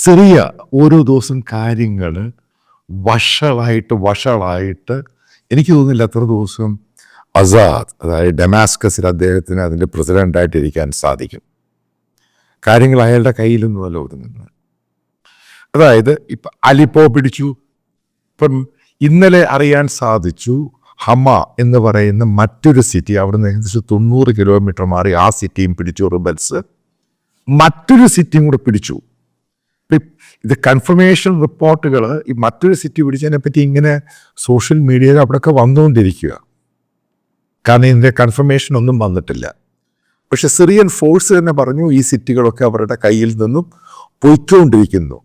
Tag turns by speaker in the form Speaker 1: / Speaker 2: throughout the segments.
Speaker 1: Syria ഓരോ ദിവസം കാര്യങ്ങൾ വഷളായിട്ട് എനിക്ക് തോന്നുന്നില്ല എത്ര ദിവസം അസാദ്, അതായത് ഡെമാസ്കസിൽ അദ്ദേഹത്തിന് അതിൻ്റെ പ്രസിഡൻ്റായിട്ടിരിക്കാൻ സാധിക്കും. കാര്യങ്ങൾ അയാളുടെ കയ്യിലൊന്നുമല്ല ഒതുങ്ങുന്നത്. അതായത് ഇപ്പം അലിപ്പോ പിടിച്ചു. ഇപ്പം ഇന്നലെ അറിയാൻ സാധിച്ചു ഹമ എന്ന് പറയുന്ന മറ്റൊരു സിറ്റി, അവിടുന്ന് ഏകദേശം 90 കിലോമീറ്റർ മാറി ആ സിറ്റിയും പിടിച്ചു റിബൽസ്. മറ്റൊരു സിറ്റിയും കൂടെ പിടിച്ചു. ഇത് കൺഫർമേഷൻ റിപ്പോർട്ടുകൾ ഈ മറ്റൊരു സിറ്റി പിടിച്ചതിനെ പറ്റി ഇങ്ങനെ സോഷ്യൽ മീഡിയയിൽ അവിടെയൊക്കെ വന്നുകൊണ്ടിരിക്കുക. കാരണം ഇതിൻ്റെ കൺഫർമേഷൻ ഒന്നും വന്നിട്ടില്ല. പക്ഷെ സിറിയൻ ഫോഴ്സ് തന്നെ പറഞ്ഞു ഈ സിറ്റികളൊക്കെ അവരുടെ കയ്യിൽ നിന്നും പൊയ്ക്കൊണ്ടിരിക്കുന്നു.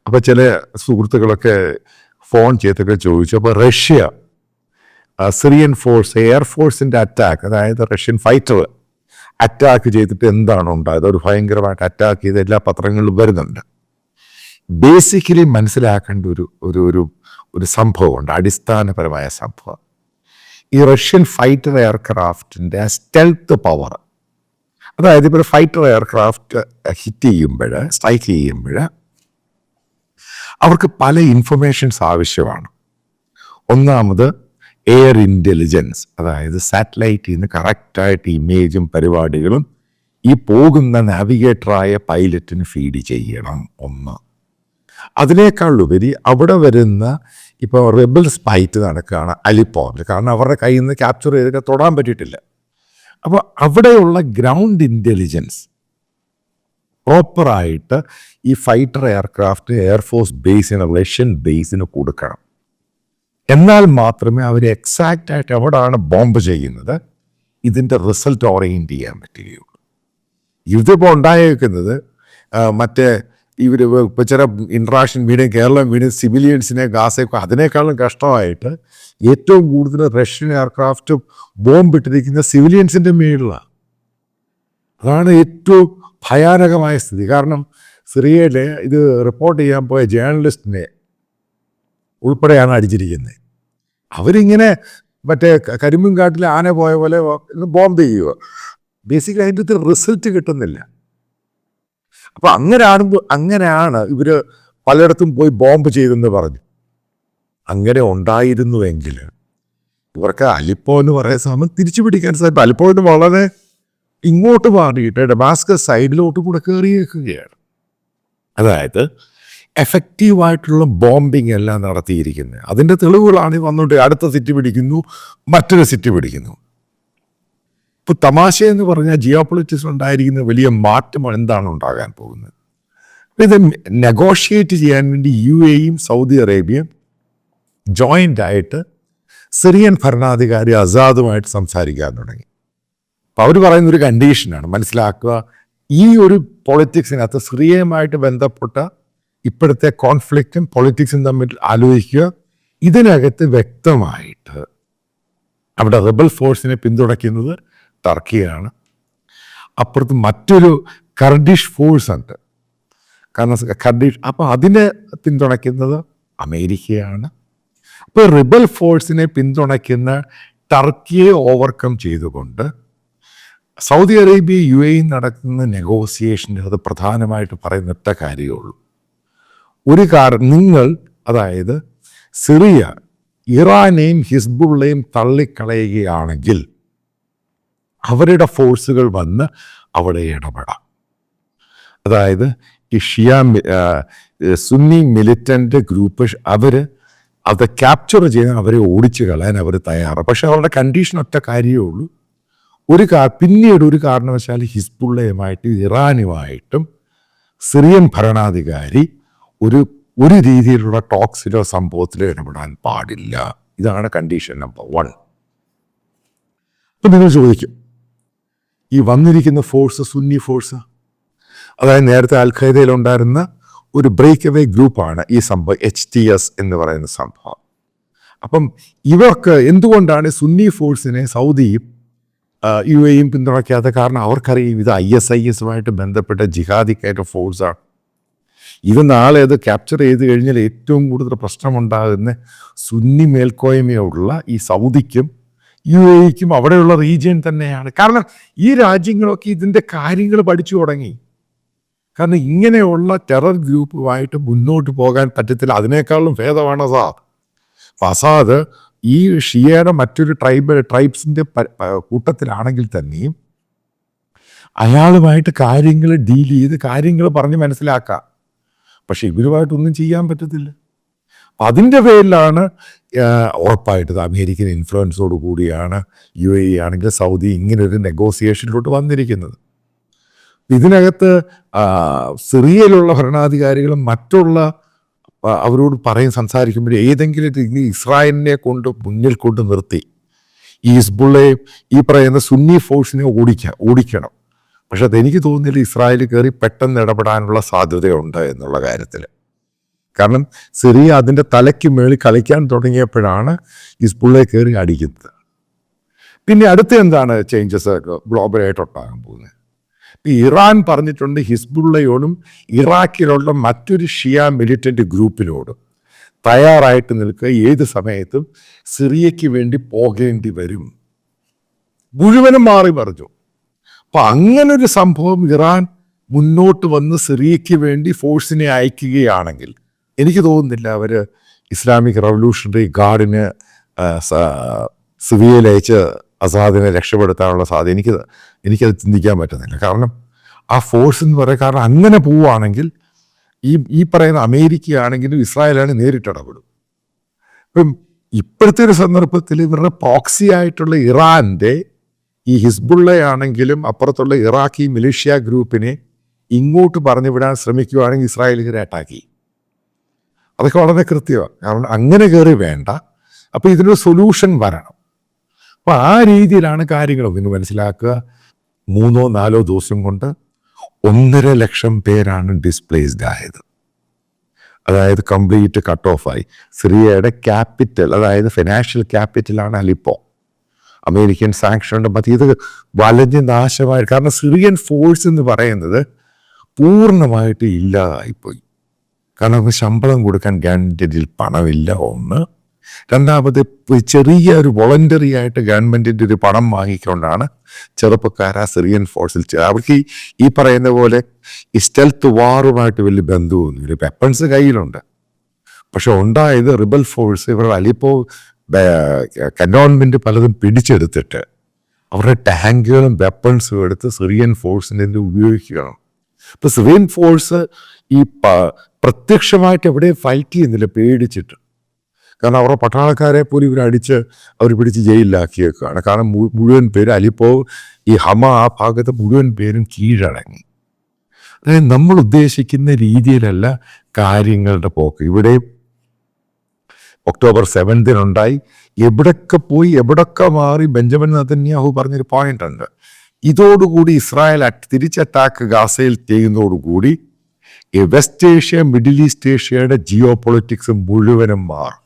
Speaker 1: അപ്പോൾ ചില സുഹൃത്തുക്കളൊക്കെ ഫോൺ ചെയ്തൊക്കെ ചോദിച്ചു. അപ്പോൾ റഷ്യ സിറിയൻ ഫോഴ്സ് എയർഫോഴ്സിൻ്റെ അറ്റാക്ക്, അതായത് റഷ്യൻ ഫൈറ്റർ അറ്റാക്ക് ചെയ്തിട്ട് എന്താണ് ഉണ്ടായത്, ഒരു ഭയങ്കരമായിട്ട് അറ്റാക്ക് ചെയ്ത് എല്ലാ പത്രങ്ങളിലും വരുന്നുണ്ട്. ബേസിക്കലി മനസ്സിലാക്കേണ്ട ഒരു സംഭവമുണ്ട്, അടിസ്ഥാനപരമായ സംഭവം. ഈ റഷ്യൻ ഫൈറ്റർ എയർക്രാഫ്റ്റിൻ്റെ സ്റ്റെൽത്ത് പവർ, അതായത് ഇപ്പോൾ ഫൈറ്റർ എയർക്രാഫ്റ്റ് സ്ട്രൈക്ക് ചെയ്യുമ്പോൾ അവർക്ക് പല ഇൻഫർമേഷൻസ് ആവശ്യമാണ്. ഒന്നാമത് എയർ ഇൻ്റലിജൻസ്, അതായത് സാറ്റലൈറ്റിൽ നിന്ന് കറക്റ്റായിട്ട് ഇമേജും പരിപാടികളും ഈ പോകുന്ന നാവിഗേറ്ററായ പൈലറ്റിന് ഫീഡ് ചെയ്യണം. ഒന്ന്. അതിനേക്കാളുപരി അവിടെ വരുന്ന ഇപ്പോൾ റെബൽസ് ഫൈറ്റ് നടക്കുകയാണ് അലിപ്പോയിൽ, കാരണം അവരുടെ കയ്യിൽ നിന്ന് ക്യാപ്ചർ ചെയ്തൊക്കെ തൊടാൻ പറ്റിയിട്ടില്ല. അപ്പോൾ അവിടെയുള്ള ഗ്രൗണ്ട് ഇൻ്റലിജൻസ് പ്രോപ്പറായിട്ട് ഈ ഫൈറ്റർ എയർക്രാഫ്റ്റ് എയർഫോഴ്സ് ബേസിന്, റഷ്യൻ ബേസിന് കൊടുക്കണം. എന്നാൽ മാത്രമേ അവർ എക്സാക്റ്റായിട്ട് എവിടെയാണ് ബോംബ് ചെയ്യുന്നത് ഇതിൻ്റെ റിസൾട്ട് ഓറിയൻറ്റ് ചെയ്യാൻ പറ്റുകയുള്ളൂ. ഇതിപ്പോൾ ഉണ്ടായേക്കുന്നത് മറ്റേ ഇവർ ഇപ്പോൾ ചില ഇൻ്റർനാഷണൽ മീഡിയ, കേരളം മീഡിയ സിവിലിയൻസിനെ ഗാസയൊക്കെ അതിനേക്കാളും കഷ്ടമായിട്ട് ഏറ്റവും കൂടുതൽ റഷ്യൻ എയർക്രാഫ്റ്റ് ബോംബിട്ടിരിക്കുന്ന സിവിലിയൻസിൻ്റെ മേളിലാണ്. അതാണ് ഏറ്റവും ഭയാനകമായ സ്ഥിതി. കാരണം സിറിയയിലെ ഇത് റിപ്പോർട്ട് ചെയ്യാൻ പോയ ജേർണലിസ്റ്റിനെ ഉൾപ്പെടെയാണ് അടിച്ചിരിക്കുന്നത്. അവരിങ്ങനെ മറ്റേ കരിമ്പുംകാട്ടിലെ ആന പോയ പോലെ ബോംബ് ചെയ്യുക. ബേസിക്കലി അതിൻ്റെ റിസൾട്ട് കിട്ടുന്നില്ല. അപ്പോൾ അങ്ങനെയാണ് ഇവർ പലയിടത്തും പോയി ബോംബ് ചെയ്തെന്ന് പറഞ്ഞു. അങ്ങനെ ഉണ്ടായിരുന്നുവെങ്കിൽ ഇവർക്ക് അലിപ്പോ എന്ന് പറയുന്ന സമയം തിരിച്ചു പിടിക്കാൻ സാധിക്കും. അലിപ്പോയിട്ട് വളരെ ഇങ്ങോട്ട് മാറിയിട്ട് ഡമാസ്കസ് സൈഡിലോട്ട് കൂടെ കയറിയേക്കുകയാണ്. അതായത് എഫക്റ്റീവായിട്ടുള്ള ബോംബിംഗ് എല്ലാം നടത്തിയിരിക്കുന്നത്. അതിൻ്റെ തെളിവുകളാണ് വന്നുകൊണ്ട് അടുത്ത സിറ്റി പിടിക്കുന്നു, മറ്റൊരു സിറ്റി പിടിക്കുന്നു. ഇപ്പോൾ തമാശയെന്ന് പറഞ്ഞാൽ ജിയോ പൊളിറ്റിക്സ് ഉണ്ടായിരിക്കുന്ന വലിയ മാറ്റം എന്താണ് ഉണ്ടാകാൻ പോകുന്നത്. ഇത് നെഗോഷിയേറ്റ് ചെയ്യാൻ വേണ്ടി UAEയും സൗദി അറേബ്യയും ജോയിൻ്റായിട്ട് സിറിയൻ ഭരണാധികാരി അസാദുമായിട്ട് സംസാരിക്കാൻ തുടങ്ങി. അപ്പോൾ അവർ പറയുന്നൊരു കണ്ടീഷനാണ്, മനസ്സിലാക്കുക, ഈ ഒരു പൊളിറ്റിക്സിനകത്ത് സിറിയയുമായിട്ട് ബന്ധപ്പെട്ട ഇപ്പോഴത്തെ കോൺഫ്ലിക്റ്റും പൊളിറ്റിക്സും തമ്മിൽ ആലോചിക്കുക. ഇതിനകത്ത് വ്യക്തമായിട്ട് അവിടെ റിബൽ ഫോഴ്സിനെ പിന്തുണയ്ക്കുന്നത് ടർക്കിയാണ്. അപ്പുറത്ത് മറ്റൊരു കർഡിഷ് ഫോഴ്സ് ഉണ്ട്, കാരണം കർഡിഷ്, അപ്പോൾ അതിനെ പിന്തുണയ്ക്കുന്നത് അമേരിക്കയാണ്. അപ്പോൾ റിബൽ ഫോഴ്സിനെ പിന്തുണയ്ക്കുന്ന ടർക്കിയെ ഓവർകം ചെയ്തുകൊണ്ട് സൗദി അറേബ്യ UAE നടക്കുന്ന നെഗോസിയേഷൻ്റെ അത് പ്രധാനമായിട്ട് പറയുന്ന ഒറ്റ കാര്യമുള്ളൂ. ഒരു നിങ്ങൾ, അതായത് സിറിയ ഇറാനെയും ഹിസ്ബുള്ളയും തള്ളിക്കളയുകയാണെങ്കിൽ അവരുടെ ഫോഴ്സുകൾ വന്ന് അവിടെ ഇടപെടാം. അതായത് ഈ സുന്നി മിലിറ്റൻ്റ് ഗ്രൂപ്പ് അത് ക്യാപ്ചർ ചെയ്യാൻ അവരെ ഓടിച്ചു കളയാൻ അവർ തയ്യാറാണ്. പക്ഷെ അവരുടെ കണ്ടീഷൻ ഒറ്റ കാര്യമേ ഉള്ളൂ. പിന്നീട് ഒരു കാരണവശാൽ ഹിസ്ബുള്ളയുമായിട്ടും ഇറാനുമായിട്ടും സിറിയൻ ഭരണാധികാരി ഒരു രീതിയിലുള്ള ടോക്സിലോ സംഭവത്തിലോ ഇടപെടാൻ പാടില്ല. ഇതാണ് കണ്ടീഷൻ നമ്പർ 1. അപ്പം നിങ്ങൾ ചോദിക്കും, ഈ വന്നിരിക്കുന്ന ഫോഴ്സ് സുന്നി ഫോഴ്സ്, അതായത് നേരത്തെ അൽ ഖൈദയിലുണ്ടായിരുന്ന ഒരു ബ്രേക്ക് അവേ ഗ്രൂപ്പാണ് ഈ സംഭവം, HTS എന്ന് പറയുന്ന സംഭവം. അപ്പം ഇവർക്ക് എന്തുകൊണ്ടാണ് സുന്നി ഫോഴ്സിനെ സൗദിയും UAEയും പിന്തുണയ്ക്കാതെ? കാരണം അവർക്കറിയാം ഇത് ISISുമായിട്ട് ബന്ധപ്പെട്ട ജിഹാദിക്കായിട്ട് ഫോഴ്സാണ്. ഇത് നാളെ അത് ക്യാപ്ചർ ചെയ്ത് കഴിഞ്ഞാൽ ഏറ്റവും കൂടുതൽ പ്രശ്നമുണ്ടാകുന്ന സുന്നി മേൽക്കോയ്മയുള്ള ഈ സൗദിക്കും UAEക്കും അവിടെയുള്ള റീജിയൻ തന്നെയാണ്. കാരണം ഈ രാജ്യങ്ങളൊക്കെ ഇതിൻ്റെ കാര്യങ്ങൾ പഠിച്ചു തുടങ്ങി. കാരണം ഇങ്ങനെയുള്ള ടെറർ ഗ്രൂപ്പുമായിട്ട് മുന്നോട്ട് പോകാൻ പറ്റത്തില്ല. അതിനേക്കാളും ഭേദമാണ് അസാദ്. അപ്പം അസാദ് ഈ ഷിയയുടെ മറ്റൊരു ട്രൈബ്സിൻ്റെ കൂട്ടത്തിലാണെങ്കിൽ തന്നെയും അയാളുമായിട്ട് കാര്യങ്ങൾ ഡീൽ ചെയ്ത് കാര്യങ്ങൾ പറഞ്ഞ് മനസ്സിലാക്കാം. പക്ഷെ ഇവരുമായിട്ടൊന്നും ചെയ്യാൻ പറ്റത്തില്ല. അപ്പം അതിൻ്റെ പേരിലാണ് ഉറപ്പായിട്ട് അമേരിക്കൻ ഇൻഫ്ലുവൻസോട് കൂടിയാണ് UAE ആണെങ്കിൽ സൗദി ഇങ്ങനൊരു നെഗോസിയേഷനിലോട്ട് വന്നിരിക്കുന്നത്. ഇതിനകത്ത് സിറിയയിലുള്ള ഭരണാധികാരികളും മറ്റുള്ള അവരോട് സംസാരിക്കുമ്പോൾ ഏതെങ്കിലും ഇസ്രായേലിനെ കൊണ്ട് മുന്നിൽ കൊണ്ട് നിർത്തി ഈ ഹിസ്ബുള്ളയും ഈ പറയുന്ന സുന്നി ഫോഴ്സിനെ ഓടിക്കണം. പക്ഷെ അതെനിക്ക് തോന്നുന്നില്ല ഇസ്രായേൽ കയറി പെട്ടെന്ന് ഇടപെടാനുള്ള സാധ്യതയുണ്ട് എന്നുള്ള കാര്യത്തിൽ. കാരണം സിറിയ അതിൻ്റെ തലയ്ക്ക് മേളിൽ കളിക്കാൻ തുടങ്ങിയപ്പോഴാണ് ഹിസ്ബുള്ളയെ കയറി അടിക്കുന്നത്. പിന്നെ അടുത്ത എന്താണ് ചേഞ്ചസ് ഗ്ലോബലായിട്ട് ഉണ്ടാകാൻ പോകുന്നത്? ഇറാൻ പറഞ്ഞിട്ടുണ്ട് ഹിസ്ബുള്ളയോടും ഇറാഖിലുള്ള മറ്റൊരു ഷിയ മിലിറ്റൻ്റ് ഗ്രൂപ്പിനോടും തയ്യാറായിട്ട് നിൽക്കുക, ഏത് സമയത്തും സിറിയയ്ക്ക് വേണ്ടി പോകേണ്ടി വരും. മുഴുവനും മാറി പറഞ്ഞു. അപ്പം അങ്ങനൊരു സംഭവം ഇറാൻ മുന്നോട്ട് വന്ന് സിറിയയ്ക്ക് വേണ്ടി ഫോഴ്സിനെ അയക്കുകയാണെങ്കിൽ എനിക്ക് തോന്നുന്നില്ല അവർ ഇസ്ലാമിക് റവല്യൂഷണറി ഗാർഡിന് സിറിയയിൽ അയച്ച് അസാദിനെ രക്ഷപ്പെടുത്താനുള്ള സാധ്യത എനിക്കത് ചിന്തിക്കാൻ പറ്റുന്നില്ല. കാരണം ആ ഫോഴ്സ് എന്ന് പറയുക, കാരണം അങ്ങനെ പോവുകയാണെങ്കിൽ ഈ പറയുന്ന അമേരിക്കയാണെങ്കിലും ഇസ്രായേലാണെങ്കിൽ നേരിട്ട് ഇടപെടും. ഇപ്പം ഇപ്പോഴത്തെ ഒരു സന്ദർഭത്തിൽ ഇവരുടെ പ്രോക്സി ആയിട്ടുള്ള ഇറാൻ്റെ ഈ ഹിസ്ബുള്ളയാണെങ്കിലും അപ്പുറത്തുള്ള ഇറാഖി മിലിഷ്യ ഗ്രൂപ്പിനെ ഇങ്ങോട്ട് പറഞ്ഞു വിടാൻ ശ്രമിക്കുകയാണെങ്കിൽ ഇസ്രായേലിനെ അറ്റാക്ക് ചെയ്യും. അതൊക്കെ വളരെ കൃത്യമാണ്. കാരണം അങ്ങനെ കയറി വേണ്ട. അപ്പോൾ ഇതിനൊരു സൊല്യൂഷൻ വരണം. അപ്പോൾ ആ രീതിയിലാണ് കാര്യങ്ങൾ. നിങ്ങൾ മനസ്സിലാക്കുക, 3-4 ദിവസം കൊണ്ട് 1.5 ലക്ഷം പേരാണ് ഡിസ്പ്ലേസ്ഡ് ആയത്. അതായത് കംപ്ലീറ്റ് കട്ട് ഓഫായി. സിറിയയുടെ ക്യാപിറ്റൽ, അതായത് ഫിനാൻഷ്യൽ ക്യാപിറ്റലാണ് അലിപ്പോ. അമേരിക്കൻ സാങ്ഷനുണ്ട്. മറ്റ് ഇത് വലഞ്ഞ് നാശമായി. കാരണം സിറിയൻ ഫോഴ്സ് എന്ന് പറയുന്നത് പൂർണ്ണമായിട്ട് ഇല്ലാതായിപ്പോയി. കാരണം അവർക്ക് ശമ്പളം കൊടുക്കാൻ ഗവൺമെൻറ്റിൽ പണമില്ല, ഒന്ന്. രണ്ടാമത് ചെറിയ ഒരു വോളണ്ടറി ആയിട്ട് ഗവൺമെൻറ്റിൻ്റെ ഒരു പണം വാങ്ങിക്കൊണ്ടാണ് ചെറുപ്പക്കാർ ആ സിറിയൻ ഫോഴ്സിൽ അവർക്ക് ഈ പറയുന്ന പോലെ ഈ സ്റ്റെൽത്ത് വാറുമായിട്ട് വലിയ ബന്ധമൊന്നുമില്ല. വെപ്പൺസ് കയ്യിലുണ്ട്. പക്ഷെ ഉണ്ടായത് റിബൽ ഫോഴ്സ് ഇവരുടെ അലിപ്പോ കന്റോൺമെൻറ്റ് പലതും പിടിച്ചെടുത്തിട്ട് അവരുടെ ടാങ്കുകളും വെപ്പൺസും എടുത്ത് സിറിയൻ ഫോഴ്സിനെ ഉപയോഗിക്കുകയാണ്. ഇപ്പം സിറിയൻ ഫോഴ്സ് ഈ പ്രത്യക്ഷമായിട്ട് എവിടെയും ഫൈറ്റ് ചെയ്യുന്നില്ല, പേടിച്ചിട്ട്. കാരണം അവരുടെ പട്ടാളക്കാരെ പോലും ഇവരടിച്ച് അവർ പിടിച്ച് ജയിലിലാക്കിയേക്കാണ്. കാരണം മുഴുവൻ പേര് അലിപ്പോ ഈ ഹമ ആ ഭാഗത്ത് മുഴുവൻ പേരും കീഴടങ്ങി. അതായത് നമ്മൾ ഉദ്ദേശിക്കുന്ന രീതിയിലല്ല കാര്യങ്ങളുടെ പോക്ക്. ഇവിടെ ഒക്ടോബർ 7 എവിടൊക്കെ പോയി എവിടൊക്കെ മാറി ബെഞ്ചമിൻ നെതന്യാഹു പറഞ്ഞൊരു പോയിന്റ് ഉണ്ട്. ഇതോടുകൂടി ഇസ്രായേൽ തിരിച്ചറ്റാക്ക് ഗാസയിൽ ചെയ്യുന്നതോടുകൂടി ഈ വെസ്റ്റ് ഏഷ്യ മിഡിൽ ഈസ്റ്റ് ഏഷ്യയുടെ ജിയോ പൊളിറ്റിക്സ് മുഴുവനും മാറും.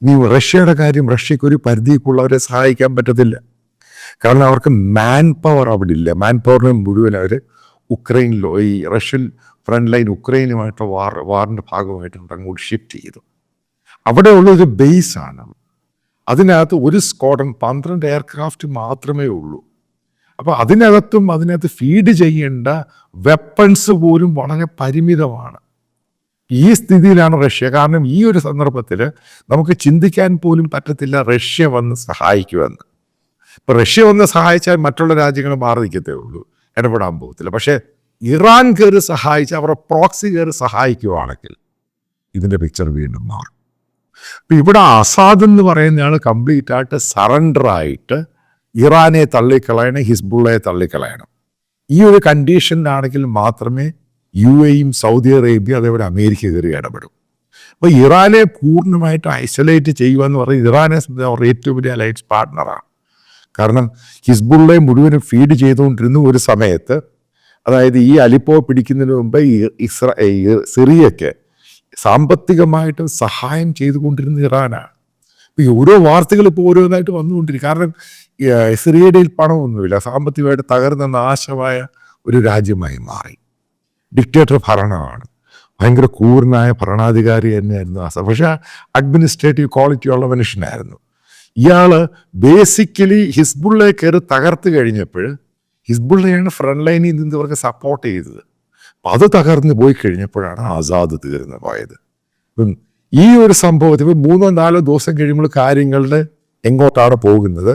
Speaker 1: ഇനി റഷ്യയുടെ കാര്യം, റഷ്യക്ക് ഒരു പരിധിക്കുള്ളവരെ സഹായിക്കാൻ പറ്റത്തില്ല. കാരണം അവർക്ക് മാൻ പവർ അവിടെ ഇല്ല. മാൻ പവറിന് മുഴുവൻ അവർ ഉക്രൈനിലോ ഈ റഷ്യൻ ഫ്രണ്ട് ലൈൻ ഉക്രൈനുമായിട്ടുള്ള വാറിൻ്റെ ഭാഗമായിട്ടുണ്ട് അങ്ങോട്ട് ഷിഫ്റ്റ് ചെയ്തു. അവിടെ ഉള്ളൊരു ബേസാണ്. അതിനകത്ത് ഒരു സ്ക്വാഡ്രൺ 12 എയർക്രാഫ്റ്റ് മാത്രമേ ഉള്ളൂ. അപ്പോൾ അതിനകത്ത് ഫീഡ് ചെയ്യേണ്ട വെപ്പൺസ് പോലും വളരെ പരിമിതമാണ്. ഈ സ്ഥിതിയിലാണ് റഷ്യ. കാരണം ഈ ഒരു സന്ദർഭത്തിൽ നമുക്ക് ചിന്തിക്കാൻ പോലും പറ്റത്തില്ല റഷ്യ വന്ന് സഹായിക്കുമെന്ന്. ഇപ്പം റഷ്യ വന്ന് സഹായിച്ചാൽ മറ്റുള്ള രാജ്യങ്ങൾ മാറി നിൽക്കത്തേ ഉള്ളൂ, ഇടപെടാൻ പോകത്തില്ല. പക്ഷേ ഇറാൻ കയറി സഹായിച്ച് അവരുടെ പ്രോക്സി കയറി സഹായിക്കുവാണെങ്കിൽ ഇതിൻ്റെ പിക്ചർ വീണ്ടും മാറും. ഇപ്പം ഇവിടെ അസാദ് എന്ന് പറയുന്നയാൾ കംപ്ലീറ്റ് ആയിട്ട് സറണ്ടറായിട്ട് ഇറാനെ തള്ളിക്കളയണം, ഹിസ്ബുള്ളയെ തള്ളിക്കളയണം. ഈ ഒരു കണ്ടീഷനിലാണെങ്കിൽ മാത്രമേ UAEയും സൗദി അറേബ്യ അതേപോലെ അമേരിക്ക കയറി ഇടപെടും. അപ്പോൾ ഇറാനെ പൂർണ്ണമായിട്ട് ഐസൊലേറ്റ് ചെയ്യുക എന്ന് പറയുന്നത് ഇറാനെ അവരുടെ ഏറ്റവും വലിയ അലയൻസ് പാർട്ട്ണറാണ്. കാരണം ഹിസ്ബുള്ളയെ മുഴുവനും ഫീഡ് ചെയ്തുകൊണ്ടിരുന്ന ഒരു സമയത്ത്, അതായത് ഈ അലിപ്പോ പിടിക്കുന്നതിന് മുമ്പ് സിറിയയ്ക്ക് സാമ്പത്തികമായിട്ട് സഹായം ചെയ്തുകൊണ്ടിരുന്ന ഇറാനാണ്. ഇപ്പോൾ ഈ ഓരോ വാർത്തകൾ ഇപ്പോൾ ഓരോന്നായിട്ട് വന്നുകൊണ്ടിരിക്കും. കാരണം സിറിയയുടെ പണമൊന്നുമില്ല, സാമ്പത്തികമായിട്ട് തകർന്ന നാശമായ ഒരു രാജ്യമായി മാറി. ഡിക്റ്റേറ്റർ ഭരണമാണ്, ഭയങ്കര ക്രൂരനായ ഭരണാധികാരി തന്നെയായിരുന്നു അസാദ്. പക്ഷേ അഡ്മിനിസ്ട്രേറ്റീവ് ക്വാളിറ്റി ഉള്ള മനുഷ്യനായിരുന്നു ഇയാൾ. ബേസിക്കലി ഹിസ്ബുള്ളയെ കയറി തകർത്ത് കഴിഞ്ഞപ്പോൾ ഹിസ്ബുള്ളയാണ് ഫ്രണ്ട് ലൈനിൽ നിന്ന് ഇവർക്ക് സപ്പോർട്ട് ചെയ്തത്. അത് തകർന്നു പോയി കഴിഞ്ഞപ്പോഴാണ് ആസാദ് തീർന്നു പോയത്. ഈ ഒരു സംഭവത്തിൽ 3-4 ദിവസം കഴിയുമ്പോൾ കാര്യങ്ങളുടെ എങ്ങോട്ടാണ് പോകുന്നത്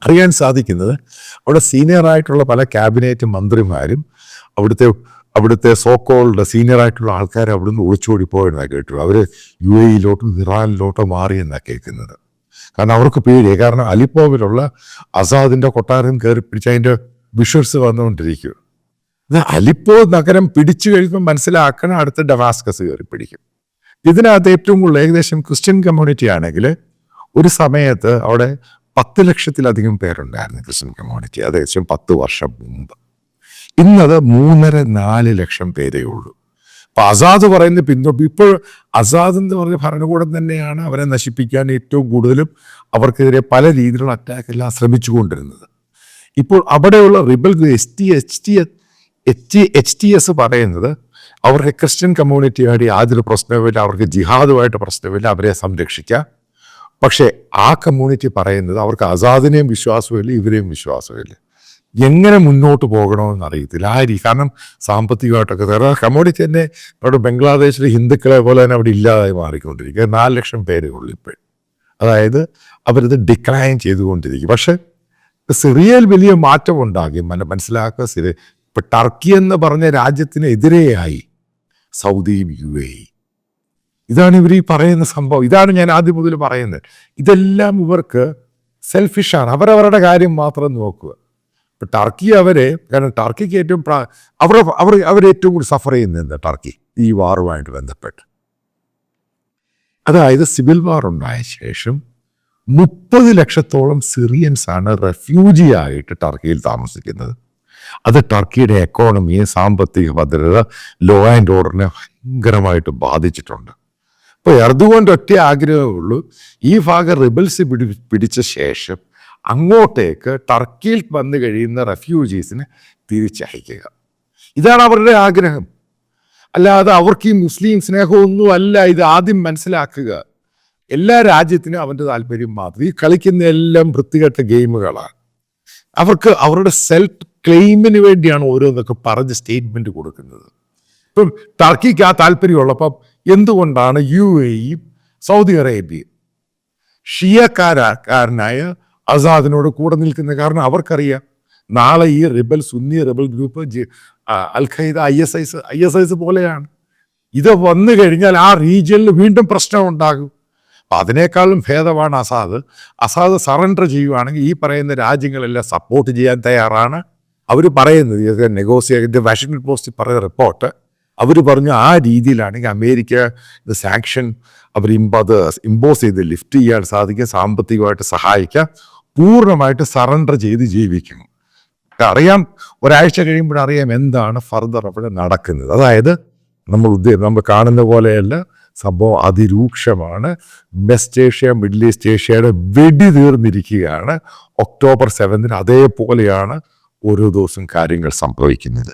Speaker 1: അറിയാൻ സാധിക്കുന്നത്. അവിടെ സീനിയറായിട്ടുള്ള പല ക്യാബിനറ്റ് മന്ത്രിമാരും അവിടുത്തെ സോക്കോളുടെ സീനിയറായിട്ടുള്ള ആൾക്കാർ അവിടുന്ന് ഒളിച്ചോടി പോയെന്നാണ് കേട്ടു. അവർ UAE-ലോട്ടും ഇറാനിലോട്ടോ മാറിയെന്നാണ് കേൾക്കുന്നത്. കാരണം അവർക്ക് പേടിയായി. കാരണം അലിപ്പോവിലുള്ള അസാദിന്റെ കൊട്ടാരം കയറി പിടിച്ച് അതിൻ്റെ വിഷ്വൽസ് വന്നുകൊണ്ടിരിക്കുക. അലിപ്പോ നഗരം പിടിച്ചു കഴിയുമ്പോൾ മനസ്സിലാക്കണം അടുത്ത ഡമാസ്കസ് കയറി പിടിക്കും. ഇതിനകത്ത് ഏറ്റവും കൂടുതൽ ഏകദേശം ക്രിസ്ത്യൻ കമ്മ്യൂണിറ്റി ആണെങ്കിൽ ഒരു സമയത്ത് അവിടെ 10 ലക്ഷത്തിലധികം പേരുണ്ടായിരുന്നു ക്രിസ്ത്യൻ കമ്മ്യൂണിറ്റി, ഏകദേശം 10 വർഷം മുമ്പ്. ഇന്നത് 3.5-4 ലക്ഷം പേരേ ഉള്ളൂ. അപ്പൊ ആസാദ് പറയുന്ന ഇപ്പോൾ ആസാദ് എന്ന് പറഞ്ഞ ഭരണകൂടം തന്നെയാണ് അവരെ നശിപ്പിക്കാൻ ഏറ്റവും കൂടുതലും അവർക്കെതിരെ പല രീതിയിലുള്ള അറ്റാക്ക് എല്ലാം ശ്രമിച്ചുകൊണ്ടിരുന്നത്. ഇപ്പോൾ അവിടെയുള്ള റിബൽ HTS പറയുന്നത് അവർക്ക് ക്രിസ്ത്യൻ കമ്മ്യൂണിറ്റിയായിട്ട് യാതൊരു പ്രശ്നവുമില്ല, അവർക്ക് ജിഹാദുമായിട്ട് പ്രശ്നമില്ല, അവരെ സംരക്ഷിക്കാം. പക്ഷേ ആ കമ്മ്യൂണിറ്റി പറയുന്നത് അവർക്ക് ആസാദിനെയും വിശ്വാസമില്ല, ഇവരെയും വിശ്വാസമില്ല. എങ്ങനെ മുന്നോട്ട് പോകണമെന്ന് അറിയത്തില്ല. കാരണം സാമ്പത്തികമായിട്ടൊക്കെ കമ്മ്യൂണിറ്റി തന്നെ അവിടെ ബംഗ്ലാദേശിലെ ഹിന്ദുക്കളെ പോലെ തന്നെ അവിടെ ഇല്ലാതായി മാറിക്കൊണ്ടിരിക്കുക. 4 ലക്ഷം പേരേ ഉള്ളൂ ഇപ്പോൾ. അതായത് അവരിത് ഡിക്ലൈൻ ചെയ്തുകൊണ്ടിരിക്കും. പക്ഷെ സിറിയയിൽ വലിയ മാറ്റം ഉണ്ടാകി. മനസ്സിലാക്കുക, ഇപ്പൊ ടർക്കി എന്ന് പറഞ്ഞ രാജ്യത്തിന് എതിരെയായി സൗദിയും UAE. ഇതാണ് ഇവർ ഈ പറയുന്ന സംഭവം. ഇതാണ് ഞാൻ ആദ്യം മുതൽ പറയുന്നത്. ഇതെല്ലാം ഇവർക്ക് സെൽഫിഷാണ്. അവരവരുടെ കാര്യം മാത്രം നോക്കുക. ഇപ്പം ടർക്കി കാരണം ടർക്കിക്ക് ഏറ്റവും അവരേറ്റവും കൂടുതൽ സഫർ ചെയ്യുന്നത് ടർക്കി ഈ വാറുമായിട്ട് ബന്ധപ്പെട്ട്. അതായത് സിവിൽ വാർ ഉണ്ടായ ശേഷം 30 ലക്ഷത്തോളം സിറിയൻസാണ് റെഫ്യൂജി ആയിട്ട് ടർക്കിയിൽ താമസിക്കുന്നത്. അത് ടർക്കിയുടെ എക്കോണമിയെ, സാമ്പത്തിക ഭദ്രത, ലോ ആൻഡ് ഓർഡറിനെ ഭയങ്കരമായിട്ട് ബാധിച്ചിട്ടുണ്ട്. ഇപ്പോൾ എർദോഗന്റെ ഒറ്റ ആഗ്രഹമേ ഉള്ളൂ, ഈ ഭാഗം റിബൽസ് പിടിച്ച ശേഷം അങ്ങോട്ടേക്ക് ടർക്കിയിൽ വന്നു കഴിയുന്ന റെഫ്യൂജീസിനെ തിരിച്ചയക്കുക. ഇതാണ് അവരുടെ ആഗ്രഹം. അല്ലാതെ അവർക്ക് ഈ മുസ്ലിം സ്നേഹമൊന്നും അല്ല. ഇത് ആദ്യം മനസ്സിലാക്കുക. എല്ലാ രാജ്യത്തിനും അവൻ്റെ താല്പര്യം മാത്രം. ഈ കളിക്കുന്ന എല്ലാം വൃത്തികെട്ട ഗെയിമുകളാണ്. അവർക്ക് അവരുടെ സെൽഫ് ക്ലെയിമിന് വേണ്ടിയാണ് ഓരോന്നൊക്കെ പറഞ്ഞ് സ്റ്റേറ്റ്മെന്റ് കൊടുക്കുന്നത്. ഇപ്പം ടർക്കിക്ക് ആ താല്പര്യമുള്ളപ്പം എന്തുകൊണ്ടാണ് UAE, സൗദി അറേബ്യ ഷിയക്കാരനായ ആസാദിനോട് കൂടെ നിൽക്കുന്നത്? കാരണം അവർക്കറിയാം നാളെ ഈ സുന്നി റിബൽ ഗ്രൂപ്പ് അൽ-ഖൈദ, ISIS പോലെയാണ്. ഇത് വന്നു കഴിഞ്ഞാൽ ആ റീജിയനിൽ വീണ്ടും പ്രശ്നം ഉണ്ടാകും. അപ്പം അതിനേക്കാളും ഭേദമാണ് അസാദ് സറണ്ടർ ചെയ്യുവാണെങ്കിൽ ഈ പറയുന്ന രാജ്യങ്ങളെല്ലാം സപ്പോർട്ട് ചെയ്യാൻ തയ്യാറാണ്. അവർ പറയുന്നത് നെഗോസിയേറ്റ് വാഷിംഗ്ടൺ പോസ്റ്റ് പറയുന്ന റിപ്പോർട്ട് അവർ പറഞ്ഞു ആ രീതിയിലാണെങ്കിൽ അമേരിക്ക സാങ്ഷൻ അവർ ഇമ്പോസ് ചെയ്ത് ലിഫ്റ്റ് ചെയ്യാൻ സാധിക്കുക, സാമ്പത്തികമായിട്ട് സഹായിക്കുക, പൂർണ്ണമായിട്ട് സറണ്ടർ ചെയ്ത് ജീവിക്കണം. അറിയാം, ഒരാഴ്ച കഴിയുമ്പോഴറിയാം എന്താണ് ഫർദർ അവിടെ നടക്കുന്നത്. അതായത് നമ്മൾ കാണുന്ന പോലെയല്ല, സംഭവം അതിരൂക്ഷമാണ്. വെസ്റ്റ് ഏഷ്യ, മിഡിൽ ഈസ്റ്റ് ഏഷ്യയുടെ വെടി തീർന്നിരിക്കുകയാണ്. October 7 അതേപോലെയാണ് ഓരോ ദിവസവും കാര്യങ്ങൾ സംഭവിക്കുന്നത്.